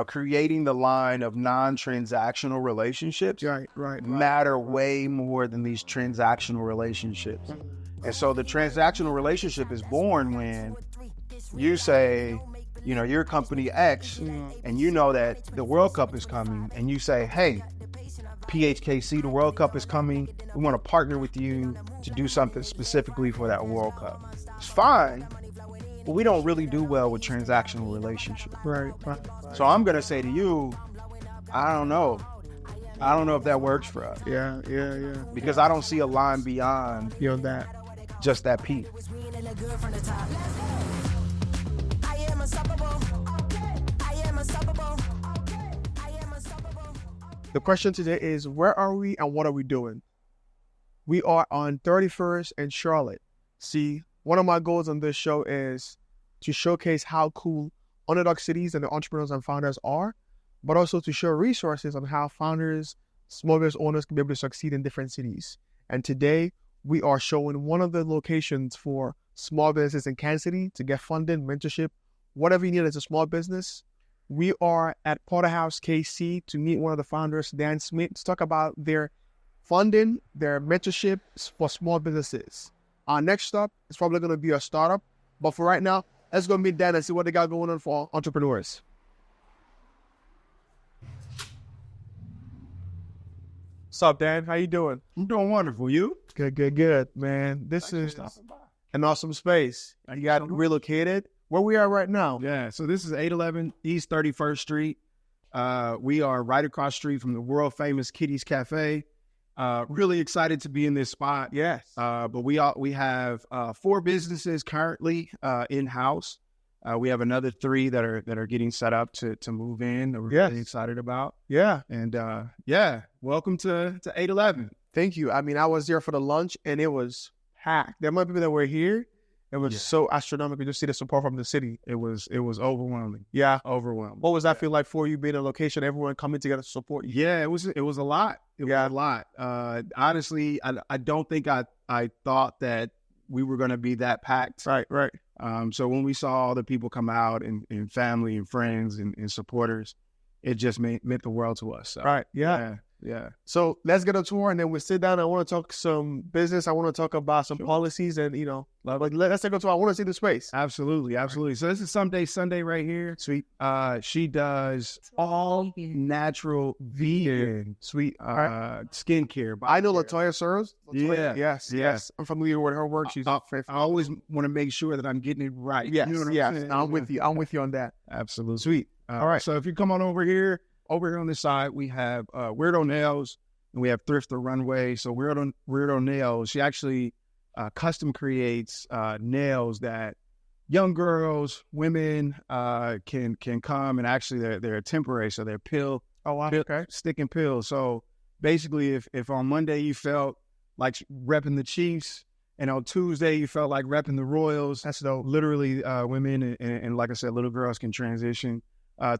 creating the line of non-transactional relationships matter way more than these transactional relationships. And so the transactional relationship is born when you say, you're company X, and you know that the World Cup is coming, and you say, hey, PHKC, the World Cup is coming. We want to partner with you to do something specifically for that World Cup. It's fine, but we don't really do well with transactional relationships. Right. So I'm going to say to you, I don't know. I don't know if that works for us. Yeah. Because I don't see a line beyond that. Just that piece. The question today is, where are we and what are we doing? We are on 31st and Charlotte. See, one of my goals on this show is to showcase how cool underdog cities and the entrepreneurs and founders are, but also to show resources on how founders, small business owners can be able to succeed in different cities. And today, we are showing one of the locations for small businesses in Kansas City to get funding, mentorship, whatever you need as a small business. We are at PHKC to meet one of the founders, Dan Smith, to talk about their funding, their mentorship for small businesses. Our next stop is probably going to be a startup, but for right now, let's go meet Dan and see what they got going on for entrepreneurs. What's up, Dan? How you doing? I'm doing wonderful. You? Good, man. This is an awesome space. You got relocated. Where we are right now? Yeah, so this is 811 East 31st Street. We are right across the street from the world famous Kitty's Cafe. Really excited to be in this spot. Yes. But we have 4 businesses currently in-house. We have another 3 that are getting set up to move in that we're really excited about. Yeah. And welcome to 811. Thank you. I mean, I was there for the lunch and it was packed. There might be people that were here. It was so astronomical to see the support from the city. It was overwhelming. Yeah. Overwhelming. What was that feel like for you being in a location, everyone coming together to support you? Yeah, it was a lot. It was a lot. Honestly, I don't think I thought that we were going to be that packed. Right. So when we saw all the people come out and family and friends and supporters, it just meant the world to us. So, right. Yeah. So let's get a tour and then we'll sit down. I want to talk some business. I want to talk about some policies and, let's take a tour. I want to see the space. Absolutely. So this is Sunday right here. Sweet. She does all natural vegan skincare. I know LaToya Searles. Yeah. Yes. I'm familiar with her work. She's I always want to make sure that I'm getting it right. Yes. You know what I'm saying? I'm with you. I'm with you on that. Absolutely. Sweet. All right. So if you come on over here on this side, we have Weirdo Nails and we have Thrift the Runway. So Weirdo Nails, she actually custom creates nails that young girls, women can come, and actually they're temporary, so they're stick and pill. So basically, if on Monday you felt like repping the Chiefs, and on Tuesday you felt like repping the Royals, that's dope. Literally, women and like I said, little girls can transition.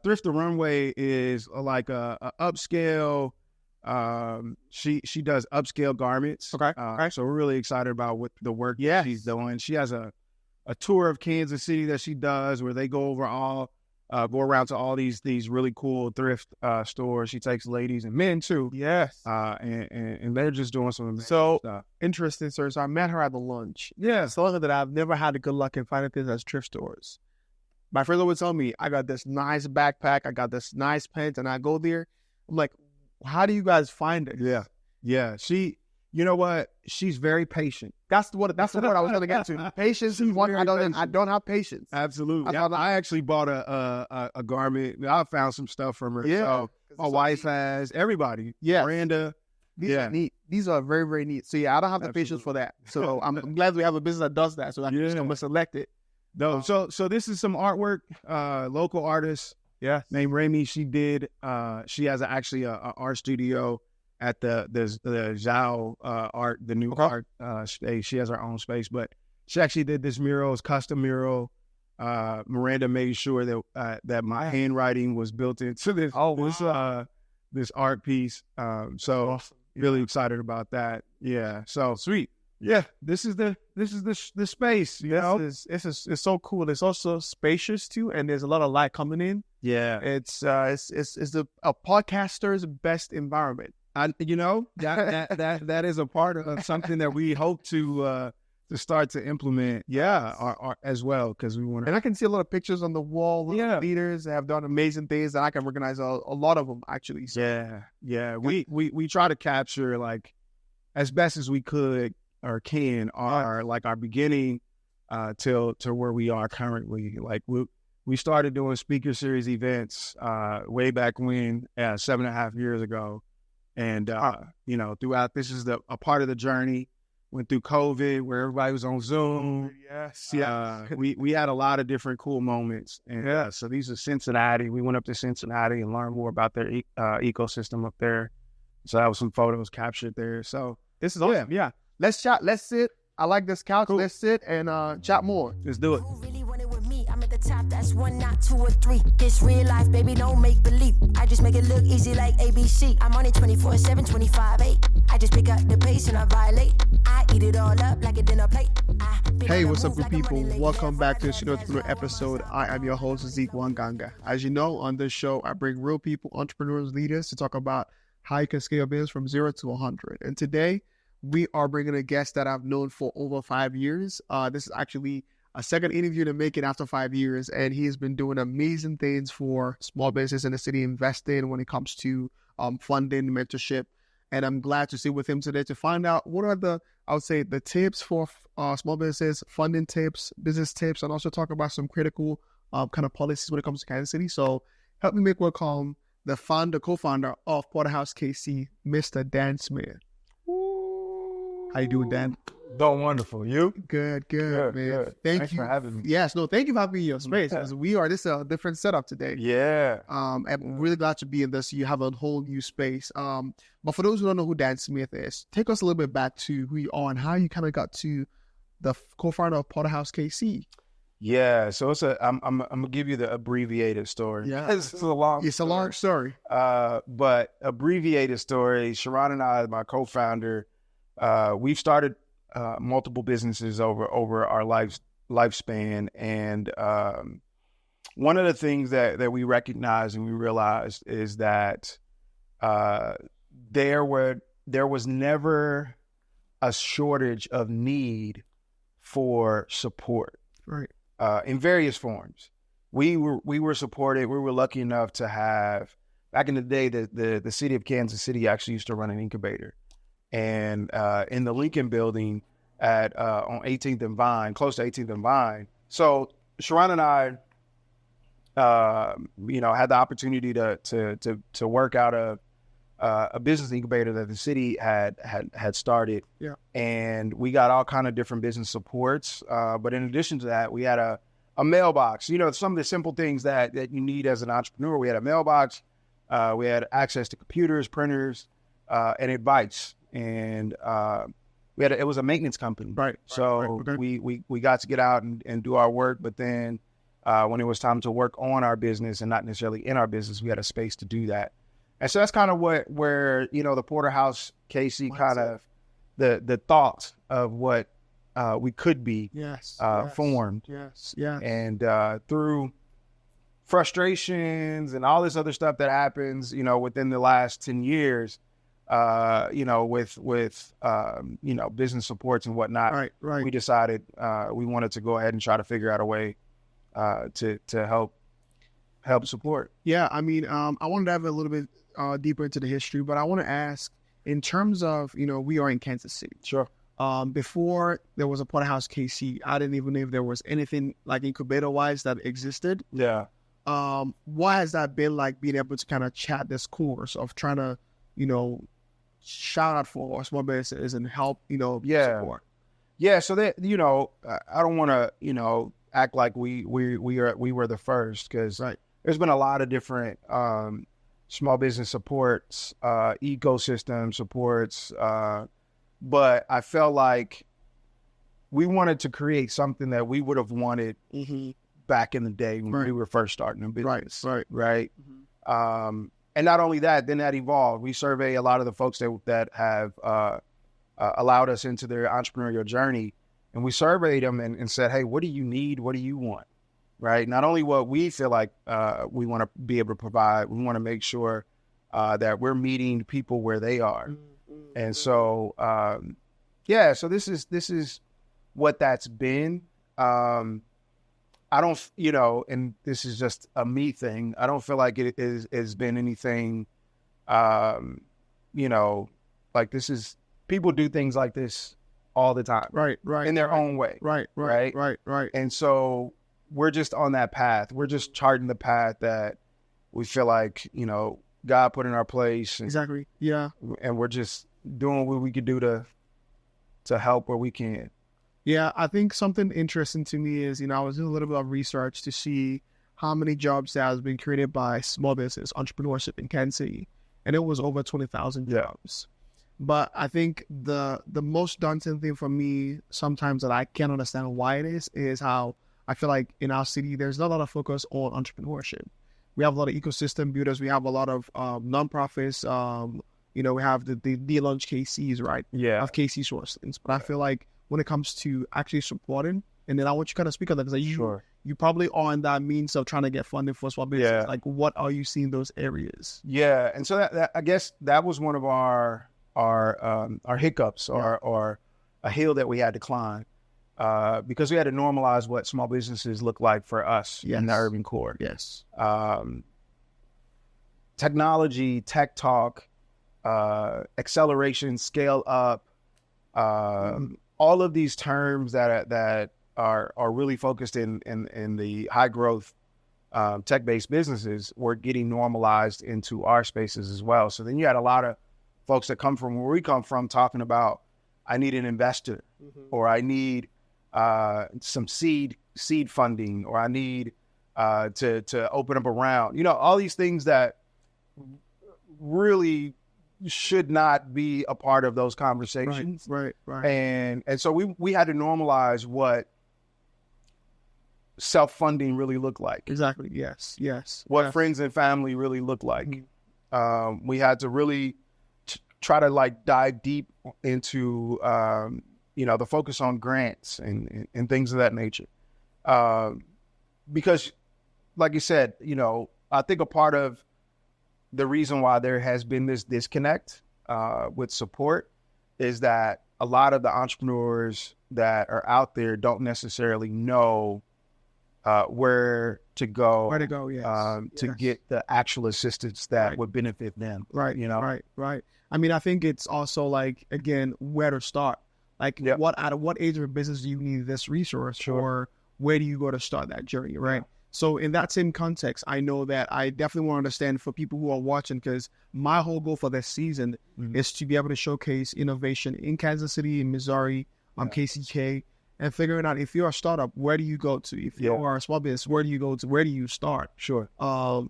Thrift the Runway is like a upscale. She does upscale garments. Okay. So we're really excited about what the work that she's doing. She has a tour of Kansas City that she does where they go around to all these really cool thrift stores. She takes ladies and men too. Yes. And they're just doing some amazing stuff. Interesting, sir. So I met her at the lunch. Yeah. So that I've never had the good luck in finding things as thrift stores. My friends always tell me, I got this nice backpack, I got this nice pants, and I go there. I'm like, how do you guys find it? Yeah. You know what? She's very patient. That's the word I was going to get to. Patience is one. I don't have patience. Absolutely. I actually bought a garment. I found some stuff from her. Yeah. So my wife has. Everybody. Yeah. Miranda. These are neat. These are very, very neat. So I don't have the patience for that. So I'm glad we have a business that does that. So I can just select it. No, so this is some artwork, local artist, named Remy. She has actually a art studio at the Zhao art, the new art space. She has her own space, but she actually did this mural, it's custom mural. Miranda made sure that my handwriting was built into this this art piece. So awesome. Really excited about that. Yeah. So sweet. yeah, this is the space, you know? It's so cool. It's also spacious too, and there's a lot of light coming in. Yeah. It's a podcaster's best environment. That is a part of something that we hope to start to implement. Yeah, as well, because we want to. And I can see a lot of pictures on the wall. Yeah, leaders that have done amazing things, and I can recognize a lot of them actually. So. Yeah. We try to capture like as best as we could or can our beginning till where we are currently. Like we started doing speaker series events way back when, 7.5 years ago. And, throughout, this is a part of the journey. Went through COVID where everybody was on Zoom. Yes. We had a lot of different cool moments. And so these are Cincinnati. We went up to Cincinnati and learned more about their ecosystem up there. So that was some photos captured there. So this is awesome. Yeah. Let's chat. Let's sit. I like this couch. Cool. Let's sit and chat more. Let's do it. I'm at the top, that's 1, not 2 or 3. It's real life, baby, don't make believe. I just make it look easy like ABC. I'm on it 24/7, 25/8. I just pick up the pace and I violate. I eat it all up like a dinner plate. Hey, what's up, good people? Welcome back to the Entrepreneur episode. I am your host, Zeke Wanganga. As you know, on this show, I bring real people, entrepreneurs, leaders to talk about how you can scale business from 0 to 100. And today, we are bringing a guest that I've known for over 5 years. This is actually a second interview to make it after 5 years, and he has been doing amazing things for small business in the city, investing when it comes to funding, mentorship. And I'm glad to sit with him today to find out what are the tips for small businesses, funding tips, business tips, and also talk about some critical kind of policies when it comes to Kansas City. So help me make welcome the co-founder of Porterhouse KC, Mr. Dan Smith. How you doing, Dan? Doing wonderful. You? Good, man. Good. Thanks for having me. Yes, no, thank you for having me in your space. Because this is a different setup today. Yeah. I'm really glad to be in this. You have a whole new space. But for those who don't know who Dan Smith is, take us a little bit back to who you are and how you kind of got to the co-founder of Porterhouse KC. Yeah, so I'm gonna give you the abbreviated story. Yeah, it's a long story. But abbreviated story. Sharon and I, my co-founder, we've started multiple businesses over our lifespan, and one of the things that we recognized and we realized is that there was never a shortage of need for support, right? In various forms. We were supported. We were lucky enough to have, back in the day, the city of Kansas City actually used to run an incubator. And in the Lincoln building on 18th and Vine, close to 18th and Vine. So Sharon and I, had the opportunity to work out a business incubator that the city had started. Yeah. And we got all kind of different business supports. But in addition to that, we had a mailbox. Some of the simple things that you need as an entrepreneur. We had a mailbox. We had access to computers, printers, and advice. And it was a maintenance company, right? So right. Okay. we got to get out and do our work, but then when it was time to work on our business and not necessarily in our business, we had a space to do that. And so that's kind of where the Porterhouse KC kind of the thought of what we could be formed. Yes. And through frustrations and all this other stuff that happens, within the last 10 years. With business supports and whatnot, right. We decided we wanted to go ahead and try to figure out a way to help support. Yeah, I mean, I wanted to have a little bit deeper into the history, but I want to ask, in terms of, we are in Kansas City. Sure. Before there was a Porterhouse KC, I didn't even know if there was anything like incubator-wise that existed. Yeah. What has that been like, being able to kind of chat this course of trying to, shout out for small businesses and help, support? Yeah. So that, I don't want to, act like we were the first, because there's been a lot of different small business supports, ecosystem supports, but I felt like we wanted to create something that we would have wanted back in the day when we were first starting a business. Right. Mm-hmm. And not only that, then that evolved. We survey a lot of the folks that have allowed us into their entrepreneurial journey. And we surveyed them and said, hey, what do you need? What do you want? Right? Not only what we feel like we want to be able to provide, we want to make sure that we're meeting people where they are. And so, so this is what that's been. I don't, and this is just a me thing. I don't feel like it has been anything, like this is, people do things like this all the time. Right. In their own way. Right. And so we're just on that path. We're just charting the path that we feel like, God put in our place. And, exactly. Yeah. And we're just doing what we could do to help where we can. Yeah, I think something interesting to me is, I was doing a little bit of research to see how many jobs that has been created by small business entrepreneurship in Kansas City, and it was over 20,000 jobs. But I think the most daunting thing for me sometimes that I can't understand why it is how I feel like in our city there's not a lot of focus on entrepreneurship. We have a lot of ecosystem builders. We have a lot of nonprofits. We have the launch KCs, right? Yeah. Of KC sourcings. But I feel like when it comes to actually supporting, and then I want you to kind of speak on that because you probably are in that means of trying to get funding for small business. Yeah. Like, what are you seeing those areas? Yeah, and so that I guess that was one of our hiccups or a hill that we had to climb because we had to normalize what small businesses look like for us in the urban core. Yes. Technology, tech talk, acceleration, scale up, all of these terms that are really focused in the high growth tech-based businesses were getting normalized into our spaces as well. So then you had a lot of folks that come from where we come from talking about, I need an investor, or I need some seed funding, or I need to open up a round. All these things that really should not be a part of those conversations. Right. And so we had to normalize what self-funding really looked like. Exactly. Yes. What friends and family really look like. We had to really try to dive deep into, the focus on grants and things of that nature. Because like you said, I think a part of the reason why there has been this disconnect with support is that a lot of the entrepreneurs that are out there don't necessarily know where to go, to get the actual assistance that would benefit them. Right. I mean, I think it's also again, where to start. Out of what age of a business do you need this resource, or where do you go to start that journey, right? Yeah. So in that same context, I know that I definitely want to understand for people who are watching, because my whole goal for this season is to be able to showcase innovation in Kansas City, in Missouri, KCK, and figuring out if you're a startup, where do you go to? If you are a small business, where do you go to? Where do you start? Sure.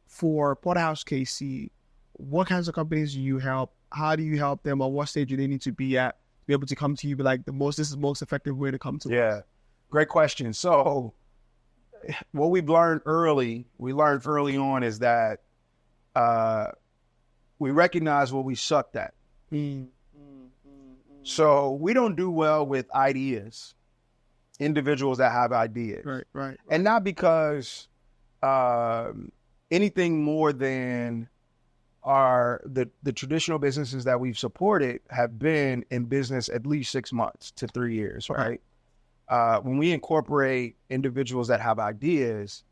For Porterhouse KC, what kinds of companies do you help? How do you help them, or what stage do they need to be at to be able to come to you? Be like, this is the most effective way to come to us? Great question. So what we learned early on is that we recognize what we sucked at. So we don't do well with ideas, individuals that have ideas. Right. And not because anything more than the traditional businesses that we've supported have been in business at least 6 months to 3 years, right? When we incorporate individuals that have ideas,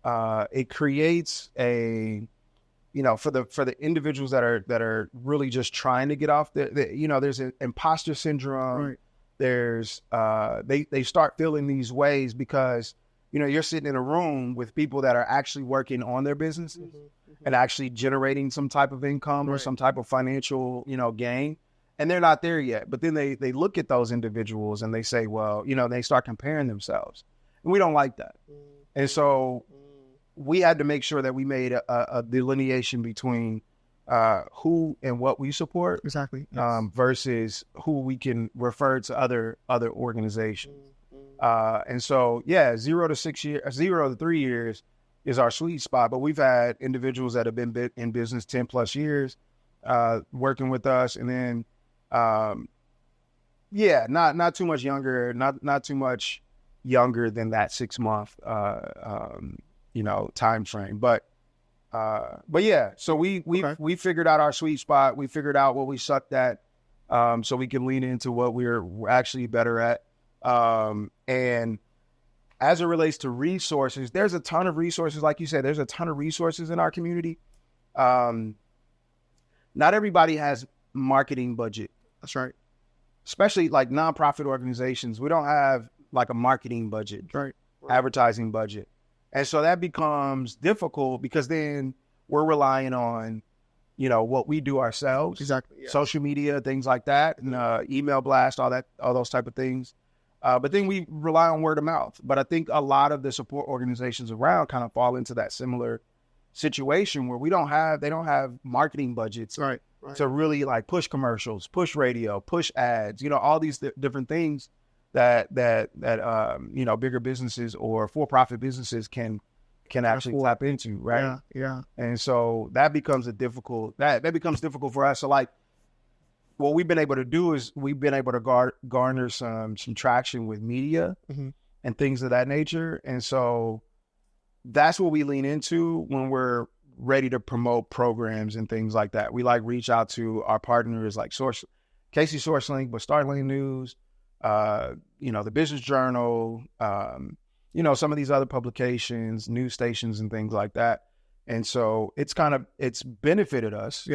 it creates a, for the individuals that are really just trying to get off there's an imposter syndrome. Right. There's they start feeling these ways because you're sitting in a room with people that are actually working on their businesses and actually generating some type of income or some type of financial gain. And they're not there yet. But then they look at those individuals and they say, well, they start comparing themselves. And we don't like that. And so we had to make sure that we made a delineation between who and what we support. Exactly. Versus who we can refer to other organizations. And so, 0 to 3 years is our sweet spot. But we've had individuals that have been in business 10 plus years working with us. And then Yeah, not too much younger, not too much younger than that 6 month time frame. But yeah, so we figured out our sweet spot. We figured out what we sucked at, so we can lean into what we're actually better at. And as it relates to resources, there's a ton of resources. Like you said, there's a ton of resources in our community. Not everybody has marketing budget. That's right. Especially like nonprofit organizations. We don't have like a marketing budget, right. Advertising budget. And so that becomes difficult because then we're relying on, what we do ourselves. Exactly. Yeah. Social media, things like that, and email blast, all those type of things. But then we rely on word of mouth. But I think a lot of the support organizations around kind of fall into that similar situation where they don't have marketing budgets right. to really like push commercials, push radio, push ads, all these different things that bigger businesses or for-profit businesses can actually tap into, right? Yeah. And so that becomes difficult for us. So like what we've been able to do is we've been able to garner some traction with media and things of that nature. And so that's what we lean into when we're ready to promote programs and things like that. We reach out to our partners like KC SourceLink, but Startling News, the Business Journal, some of these other publications, news stations and things like that. And so it's benefited us,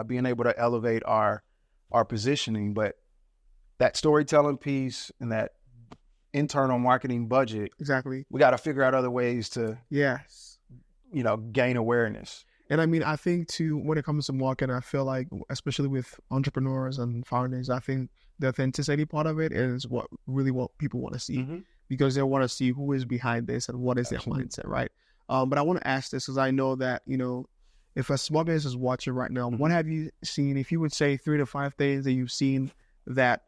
being able to elevate our positioning, but that storytelling piece and that internal marketing budget, exactly, we got to figure out other ways to, gain awareness. And I mean, I think too, when it comes to marketing, I feel like, especially with entrepreneurs and founders, I think the authenticity part of it is what people want to see, because they want to see who is behind this and what is their mindset, right? But I want to ask this because I know that, if a small business is watching right now, what have you seen, if you would say 3 to 5 things that you've seen that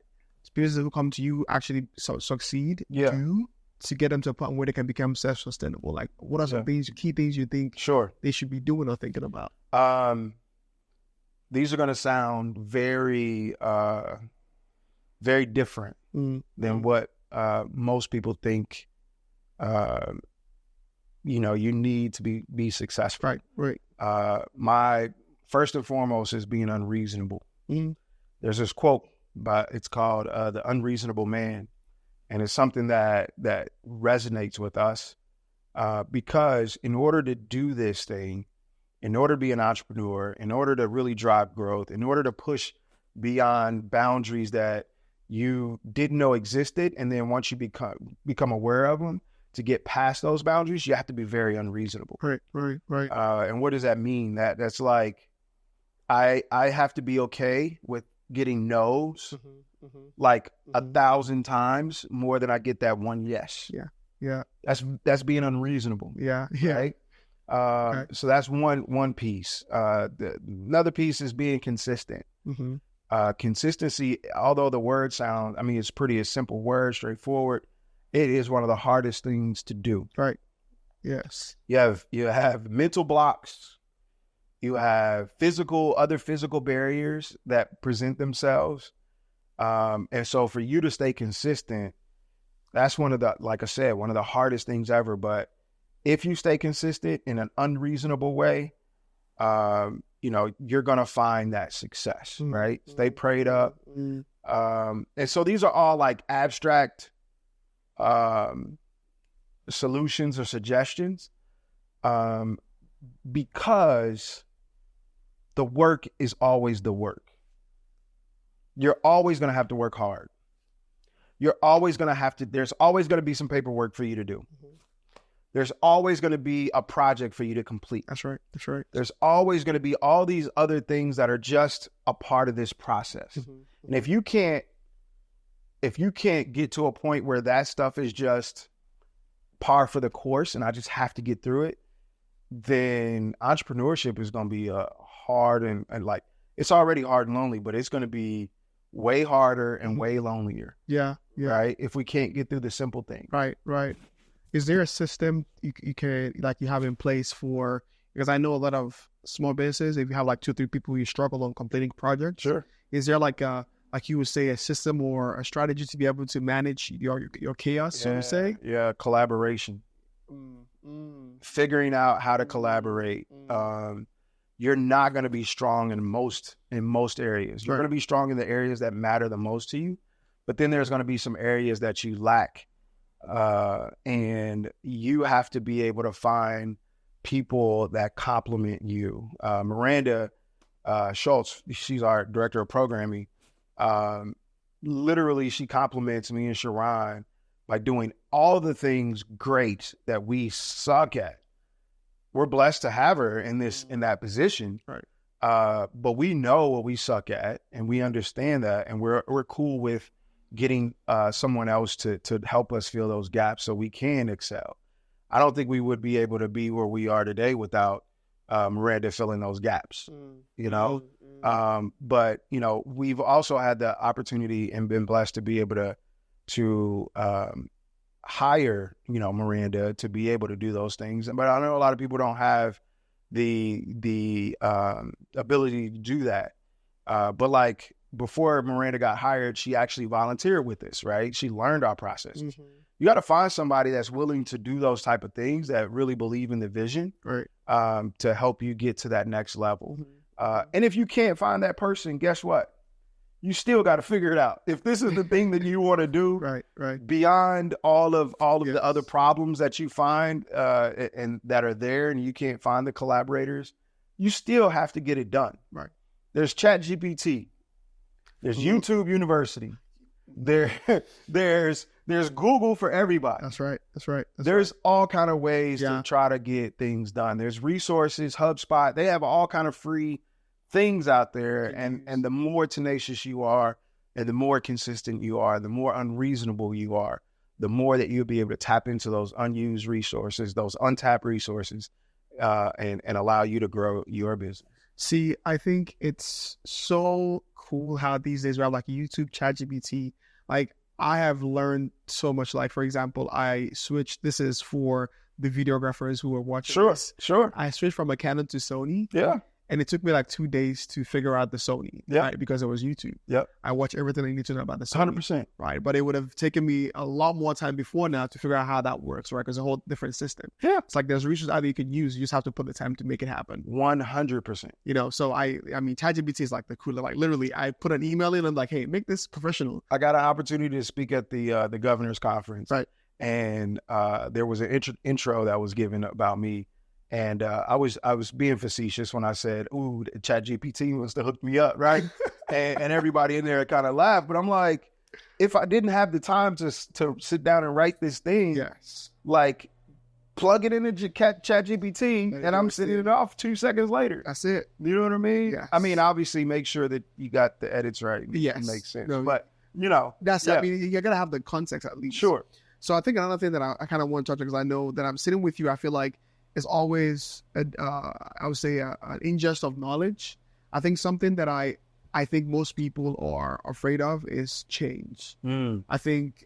businesses who come to you actually succeed to get them to a point where they can become self-sustainable? Like, what are some key things you think they should be doing or thinking about? These are going to sound very, very different than what most people think. You need to be successful. Right. My first and foremost is being unreasonable. There's this quote, it's called The Unreasonable Man. And it's something that resonates with us because in order to do this thing, in order to be an entrepreneur, in order to really drive growth, in order to push beyond boundaries that you didn't know existed, and then once you become aware of them, to get past those boundaries, you have to be very unreasonable. Right. And what does that mean? That's like, I have to be okay with getting no's 1,000 times more than I get that one yes. Yeah. That's being unreasonable. Yeah. Right. So that's one piece. Another piece is being consistent. Consistency, although the word sounds, it's pretty a simple word, straightforward. It is one of the hardest things to do. Right. Yes. You have mental blocks. You have other physical barriers that present themselves. And so for you to stay consistent, that's one of the hardest things ever. But if you stay consistent in an unreasonable way, you're going to find that success, right? Stay prayed up. And so these are all like abstract solutions or suggestions, because the work is always the work. You're always going to have to work hard. You're always going to there's always going to be some paperwork for you to do. There's always going to be a project for you to complete. That's right. There's always going to be all these other things that are just a part of this process. And if you can't get to a point where that stuff is just par for the course and I just have to get through it, then entrepreneurship is going to be hard and like, it's already hard and lonely, but it's going to be way harder and way lonelier. Yeah. Right. If we can't get through the simple thing. Right. Is there a system you can you have in place for, because I know a lot of small businesses, if you have 2 or 3 people, you struggle on completing projects. Sure. Is there a like you would say, a system or a strategy to be able to manage your chaos, so to say? Yeah, collaboration. Figuring out how to collaborate. You're not going to be strong in most areas. You're going to be strong in the areas that matter the most to you, but then there's going to be some areas that you lack. And you have to be able to find people that complement you. Miranda Schultz, she's our director of programming. Literally, she compliments me and Sharon by doing all the things great that we suck at. We're blessed to have her in that position. Right. But we know what we suck at, and we understand that, and we're cool with getting someone else to help us fill those gaps so we can excel. I don't think we would be able to be where we are today without Miranda filling those gaps, you know? But, you know, we've also had the opportunity and been blessed to be able to hire, you know, Miranda to be able to do those things. But I know a lot of people don't have the ability to do that. But like before Miranda got hired, she actually volunteered with us, right? She learned our process. You got to find somebody that's willing to do those type of things, that really believe in the vision, right? To help you get to that next level. And if you can't find that person, guess what? You still got to figure it out. If this is the thing that you want to do, right, beyond all of the other problems that you find and that are there, and you can't find the collaborators, you still have to get it done. Right. There's ChatGPT. There's YouTube University. There's Google for everybody. That's right. There's all kind of ways to try to get things done. There's resources, HubSpot. They have all kind of free things out there. And the more tenacious you are and the more consistent you are, the more unreasonable you are, the more that you'll be able to tap into those unused resources, those untapped resources, and allow you to grow your business. See, I think it's so cool how these days we have like YouTube, ChatGPT. Like, I have learned so much. Like, for example, I switched. This is for the videographers who are watching. Sure. I switched from a Canon to Sony. Yeah. And it took me like 2 days to figure out the Sony, right? Because it was YouTube. Yep. I watched everything I need to know about the Sony. 100%. Right. But it would have taken me a lot more time before now to figure out how that works, right? Because it's a whole different system. Yeah. It's like there's resources either you can use. You just have to put the time to make it happen. 100%. You know, so I mean, ChatGPT is like the cooler. Like literally, I put an email in and I'm like, hey, make this professional. I got an opportunity to speak at the governor's conference. Right. And there was an intro that was given about me. And I was being facetious when I said, ooh, ChatGPT wants to hook me up, right? and everybody in there kind of laughed. But I'm like, if I didn't have the time to sit down and write this thing, like plug it into ChatGPT and I'm sending it off 2 seconds later. That's it. You know what I mean? Yes. I mean, obviously make sure that you got the edits right. Yes. It makes sense. No, but, you know. I mean, you got to have the context at least. Sure. So I think another thing that I kind of want to touch on, because I know that I'm sitting with you, I feel like it's always, I would say, an ingest of knowledge. I think something that I think most people are afraid of is change. I think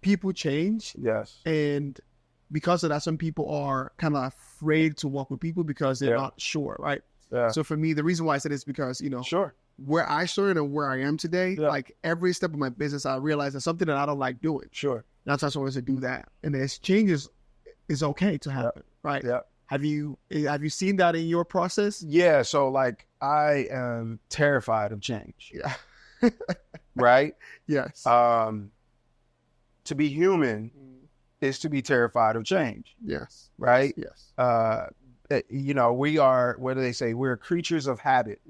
people change. Yes. And because of that, some people are kind of afraid to work with people because they're not sure, right? Yeah. So for me, the reason why I said it is because, you know, where I started and where I am today, like every step of my business, I realized there's something that I don't like doing. Sure. That's why I wanted to do that. And there's changes is okay to happen, right? Yeah. Have you seen that in your process? Yeah. So like I am terrified of change. Yeah. Right? Yes. To be human is to be terrified of change. Yes. Right? Yes. You know, we are, what do they say? We're creatures of habit.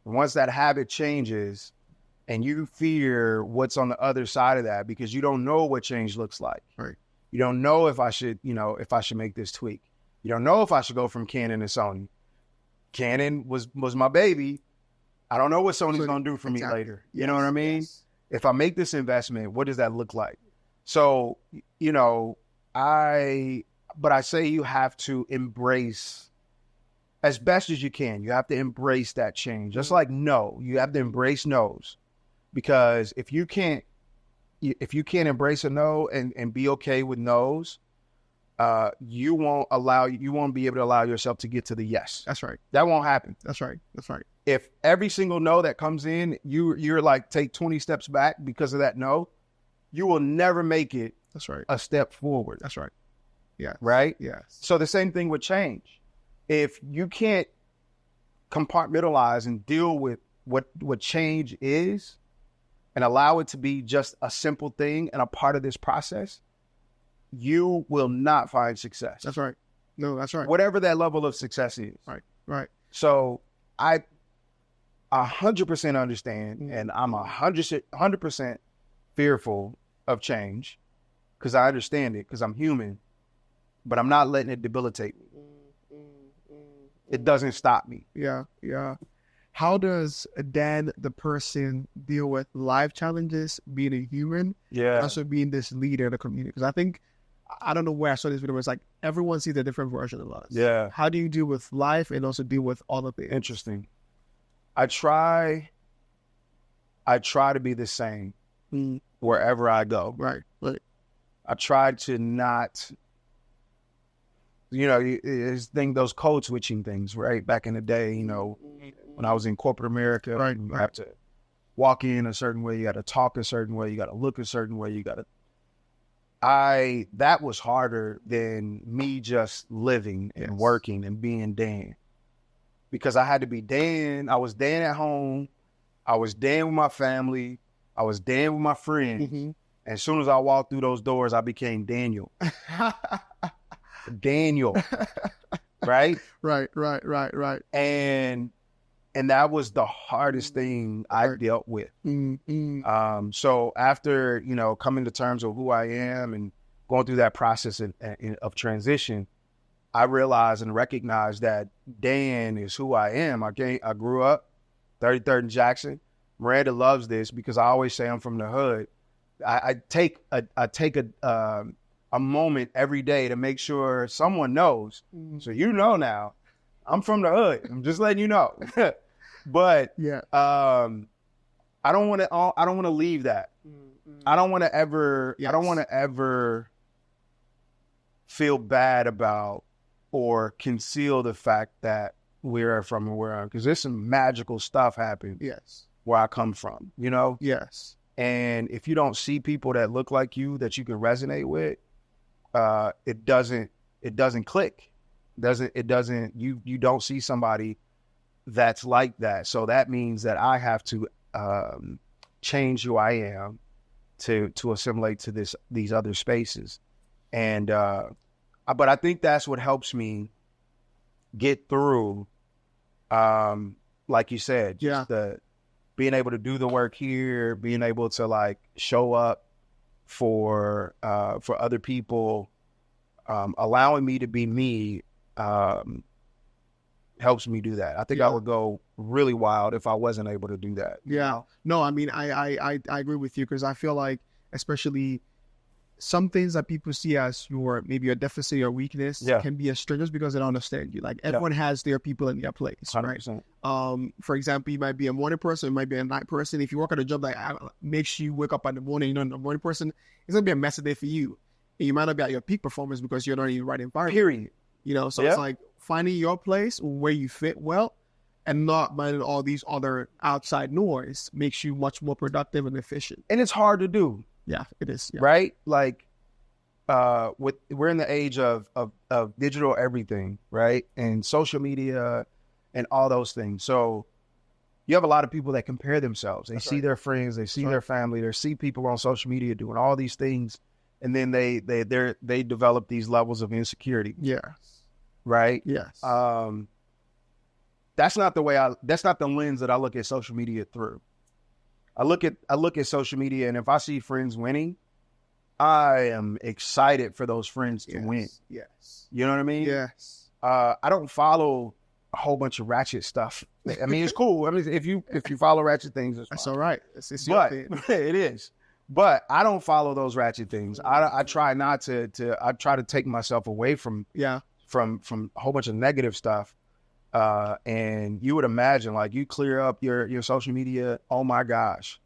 Once that habit changes and you fear what's on the other side of that because you don't know what change looks like. Right. You don't know if I should make this tweak. You don't know if I should go from Canon to Sony. Canon was my baby. I don't know what Sony's going to do for me later. You know what I mean? Yes. If I make this investment, what does that look like? So, you know, but I say you have to embrace as best as you can. You have to embrace that change. Just like no, you have to embrace no's, because if you can't embrace a no and be okay with no's, you won't be able to allow yourself to get to the yes. That's right. That won't happen. That's right. That's right. If every single no that comes in, you're like take 20 steps back because of that no, you will never make it. That's right. A step forward. That's right. Yeah. Right? Yes. So the same thing with change. If you can't compartmentalize and deal with what change is and allow it to be just a simple thing and a part of this process, you will not find success. That's right. No, that's right. Whatever that level of success is. Right. Right. So I 100% understand, and I'm 100% fearful of change because I understand it because I'm human, but I'm not letting it debilitate me. It doesn't stop me. Yeah. Yeah. How does Dan, the person, deal with life challenges, being a human, Yeah. also being this leader in the community? Because I don't know where I saw this video, where it's like everyone sees a different version of us. Yeah. How do you deal with life and also deal with all of it? Interesting. I try to be the same wherever I go. Right. Right. I try to not, those code switching things, right? Back in the day, when I was in corporate America, right. You have to walk in a certain way, you got to talk a certain way, you got to look a certain way, that was harder than me just living and working and being Dan. Because I had to be Dan. I was Dan at home. I was Dan with my family. I was Dan with my friends. Mm-hmm. And as soon as I walked through those doors, I became Daniel. Daniel. Right? Right. And that was the hardest thing I dealt with. Mm-hmm. So after, coming to terms with who I am and going through that process of transition, I realized and recognized that Dan is who I am. I grew up 33rd and Jackson. Miranda loves this because I always say I'm from the hood. I take a moment every day to make sure someone knows. So now, I'm from the hood. I'm just letting you know. But yeah, I don't want to leave that. I don't want to ever. Yes. I don't want to ever feel bad about or conceal the fact that we're from where I'm, because there's some magical stuff happening. Yes. Where I come from, Yes. And if you don't see people that look like you that you can resonate with, it doesn't click. You don't see somebody that's like that. So that means that I have to change who I am to assimilate to these other spaces. And but I think that's what helps me get through, like you said, just being able to do the work here, being able to like show up for other people, allowing me to be me, helps me do that. I think I would go really wild if I wasn't able to do that. Yeah. No, I mean, I agree with you, because I feel like, especially some things that people see as maybe a deficit or weakness can be a strength just because they don't understand you. Like everyone has their people in their place, 100%. Right? For example, you might be a morning person, you might be a night person. If you work at a job that makes you wake up in the morning, a morning person, it's gonna be a messy day for you. And you might not be at your peak performance because you're not in the right environment. Period. So it's like finding your place where you fit well, and not minding all these other outside noise makes you much more productive and efficient. And it's hard to do. Yeah, it is. Yeah. Right? Like, we're in the age of digital everything, right? And social media and all those things. So you have a lot of people that compare themselves. They see their friends, they see their family, they see people on social media doing all these things, and then they develop these levels of insecurity. Yeah. Right? Yes. That's not the lens that I look at social media through. I look at social media, and if I see friends winning, I am excited for those friends to win. Yes. You know what I mean? Yes. I don't follow a whole bunch of ratchet stuff. I mean, it's cool. I mean, if you follow ratchet things, that's all right. It's but it is. But I don't follow those ratchet things. I try not to. I try to take myself away from from a whole bunch of negative stuff. And you would imagine, like, you clear up your social media, oh my gosh,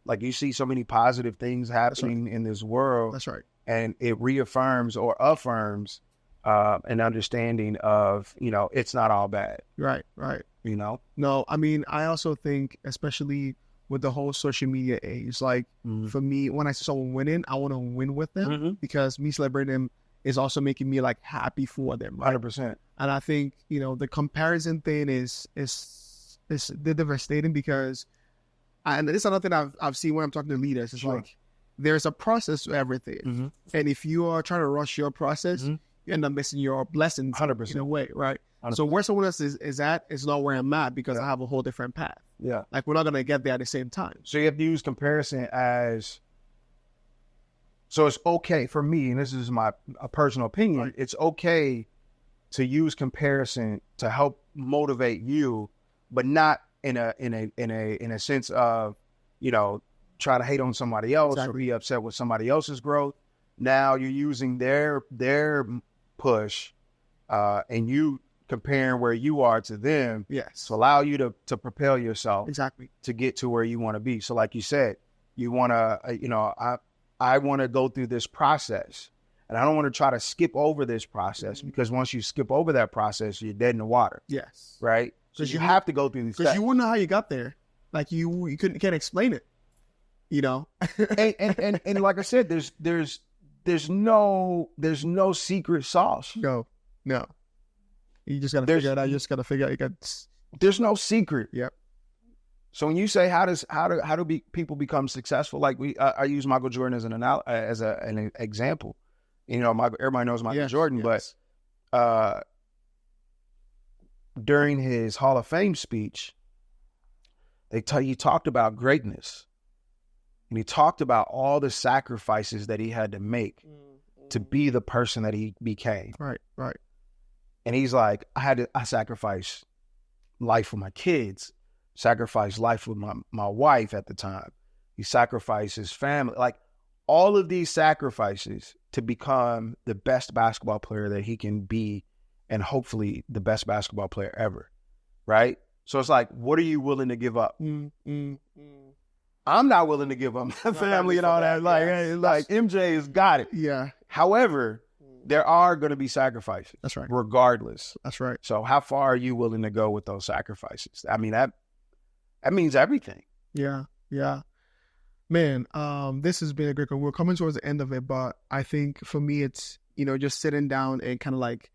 like you see so many positive things happening in this world. That's right. and it reaffirms or affirms an understanding of, you know, it's not all bad. Right. You know? No, I mean, I also think, especially with the whole social media age, like for me, when I see someone winning, I want to win with them because me celebrating them is also making me like happy for them. Right? 100%. And I think, you know, the comparison thing is devastating because, and this is another thing I've seen when I'm talking to leaders. It's like there's a process to everything, and if you are trying to rush your process, you end up missing your blessings 100%. in a way, right? 100%. So where someone else is at is not where I'm at because I have a whole different path. Yeah. Like we're not gonna get there at the same time. So you have to use comparison as, so it's okay for me, and this is a personal opinion, it's okay to use comparison to help motivate you, but not in a sense of, you know, try to hate on somebody else or be upset with somebody else's growth. Now you're using their push and you comparing where you are to them to allow you to propel yourself to get to where you want to be. So like you said, you want to, you know, I want to go through this process, and I don't want to try to skip over this process because once you skip over that process, you're dead in the water. Yes. Right? Because you have to go through these steps. Because you wouldn't know how you got there. Like you can't explain it. You know? and like I said, there's no secret sauce. No. You just gotta figure it out. You just gotta figure out. There's no secret. Yep. So when you say how do people become successful? Like I use Michael Jordan as an example. You know, everybody knows Michael Jordan, but during his Hall of Fame speech, he talked about greatness, and he talked about all the sacrifices that he had to make to be the person that he became. Right. And he's like, I sacrificed life for my kids, sacrificed life with my wife at the time. He sacrificed his family, like all of these sacrifices to become the best basketball player that he can be, and hopefully the best basketball player ever. Right? So it's like, what are you willing to give up? I'm not willing to give up my family and all that. Like MJ has got it. Yeah. However, there are going to be sacrifices. That's right. Regardless. That's right. So how far are you willing to go with those sacrifices? I mean, that means everything. Yeah. Man, this has been a great one. We're coming towards the end of it, but I think for me, it's, you know, just sitting down and kind of like,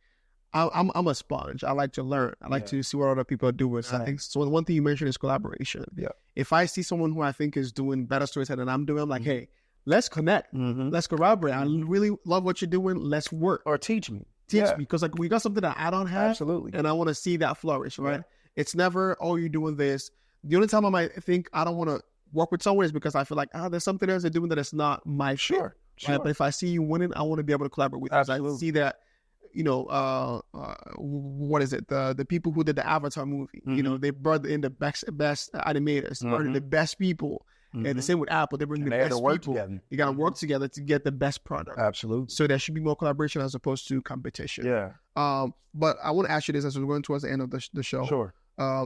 I'm a sponge. I like to learn. I like to see what other people are doing. So I think one thing you mentioned is collaboration. Yeah. If I see someone who I think is doing better storytelling than I'm doing, I'm like, hey, let's connect. Let's collaborate. I really love what you're doing. Let's work. Or teach me. Teach me. Because like we got something that I don't have. Absolutely. And I want to see that flourish, right? Yeah. It's never, oh, you're doing this. The only time I might think I don't want to work with someone is because I feel like, there's something else they're doing that is not my fit. Sure. Right? But if I see you winning, I want to be able to collaborate with you. I see that, you know, what is it? The people who did the Avatar movie, you know, they brought in the best animators, brought in the best people. And the same with Apple, they bring the best people. Together. You got to work together to get the best product. Absolutely. So there should be more collaboration as opposed to competition. Yeah. But I want to ask you this as we're going towards the end of the show. Sure.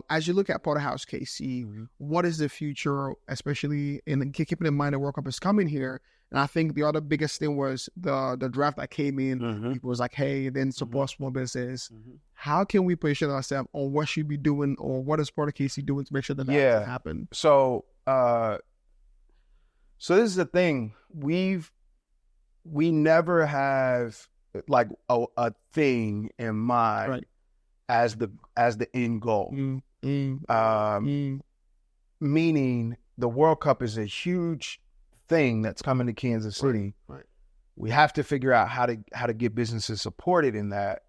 As you look at Porterhouse KC, what is the future, especially in keeping in mind the World Cup is coming here? And I think the other biggest thing was the draft that came in. People was like, hey, then support small business. How can we position ourselves on what should we be doing, or what is Porter KC doing to make sure that that happen? So this is the thing. We never have like a thing in mind as the end goal. Meaning the World Cup is a huge thing that's coming to Kansas City. Right. We have to figure out how to get businesses supported in that.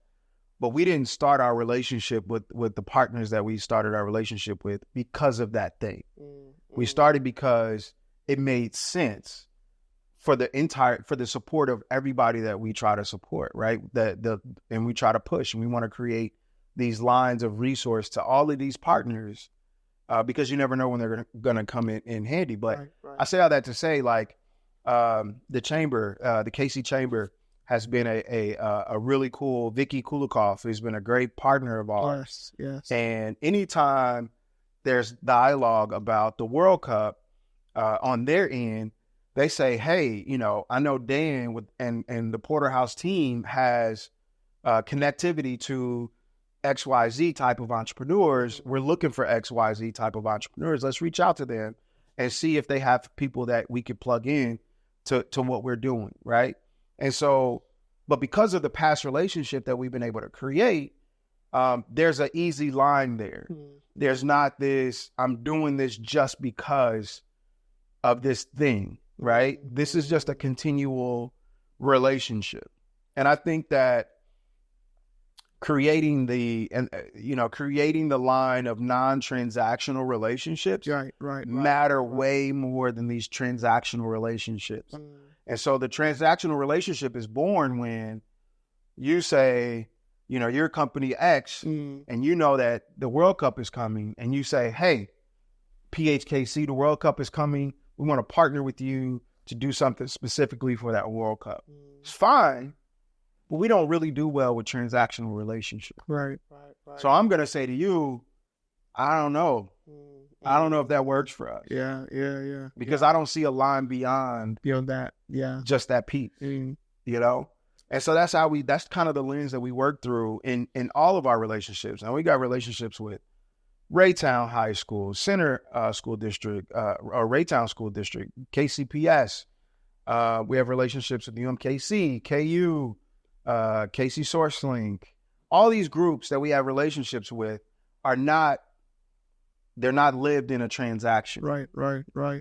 But we didn't start our relationship with the partners that we started our relationship with because of that thing. We started because it made sense for the support of everybody that we try to support, right? And we try to push, and we want to create these lines of resource to all of these partners because you never know when they're going to come in handy. But I say all that to say, like, the chamber, the KC Chamber has been a really cool, Vicky Kulikov has been a great partner of ours. Yes. And anytime there's dialogue about the World Cup on their end, they say, hey, you know, I know Dan and the Porterhouse team has connectivity to XYZ type of entrepreneurs. We're looking for XYZ type of entrepreneurs. Let's reach out to them and see if they have people that we could plug in to what we're doing, right? And so, but because of the past relationship that we've been able to create, there's an easy line there. There's not this, I'm doing this just because of this thing, right? This is just a continual relationship. And I think that creating the line of non-transactional relationships matter way more than these transactional relationships. And so the transactional relationship is born when you say, you know, you're company X and you know that the World Cup is coming and you say, hey, PHKC, the World Cup is coming. We want to partner with you to do something specifically for that World Cup. It's fine, but we don't really do well with transactional relationships. Right. So I'm going to say to you, I don't know. I don't know if that works for us. Yeah. Because I don't see a line beyond that. Yeah. Just that piece, you know? And so that's kind of the lens that we work through in all of our relationships. Now we got relationships with Raytown High School, Center School District, or Raytown School District, KCPS. We have relationships with UMKC, KU, KC SourceLink. All these groups that we have relationships with they're not lived in a transaction. Right.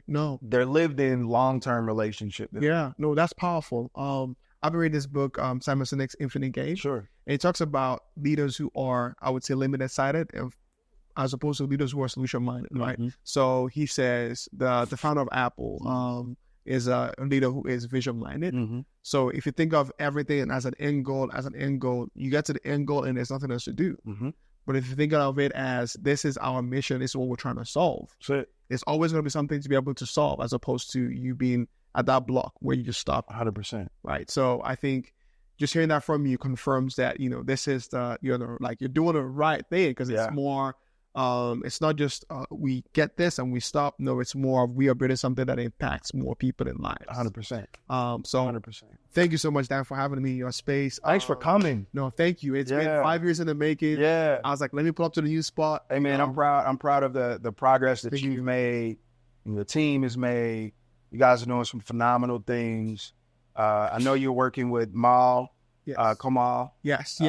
No. They're lived in long-term relationships. Yeah. No, that's powerful. I've been reading this book, Simon Sinek's Infinite Game. Sure. And it talks about leaders who are, I would say, limited-sided as opposed to leaders who are solution-minded, right? So he says the founder of Apple is a leader who is vision-minded. So if you think of everything as an end goal, you get to the end goal and there's nothing else to do. But if you think of it as this is our mission, this is what we're trying to solve, it's always going to be something to be able to solve as opposed to you being at that block where you just stop. 100%. Right. So I think just hearing that from you confirms that, you know, this is you're doing the right thing because it's more, it's not just we get this and we stop. No, it's more of we are building something that impacts more people in lives. 100%. So 100%. Thank you so much, Dan, for having me in your space. Thanks for coming. No, thank you. It's been 5 years in the making. Yeah. I was like, let me pull up to the new spot. Hey man, I'm proud of the progress that you've made and the team has made. You guys are doing some phenomenal things. I know you're working with Mal, Kamal. Yes.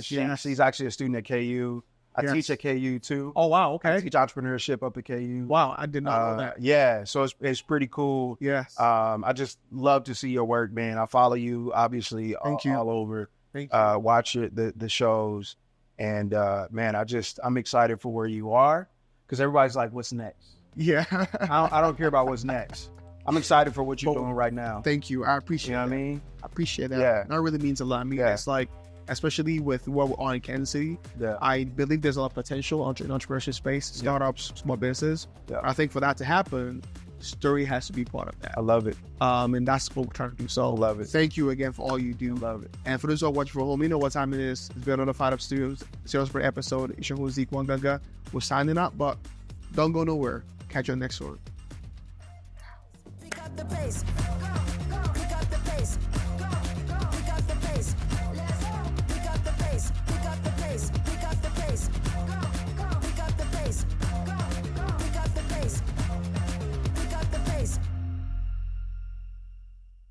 She's actually a student at KU. I teach at KU too. Oh, wow. Okay. I teach entrepreneurship up at KU. Wow. I did not know that. Yeah. So it's pretty cool. Yes. I just love to see your work, man. I follow you, obviously, all over. Thank you. Watch the shows. And, man, I'm excited for where you are because everybody's like, what's next? Yeah. I don't care about what's next. I'm excited for what you're doing right now. Thanh you. I appreciate that. You know what I mean? I appreciate that. Yeah. That really means a lot. I mean, it's like, especially with where we're on in Kansas City, I believe there's a lot of potential in entrepreneurship space, startups, small business. I think for that to happen, Story has to be part of that. I love it. And that's what we're trying to do. So love it. Thank you again for all you do. Love it. And for those who are watching from home, you know what time it is. It's been another Fight Up Studios Sales per episode. It's your host, Zeke Wanganga. We're signing up, but don't go nowhere. Catch you on the next one. Pick up the pace. Go. Pick up the pace.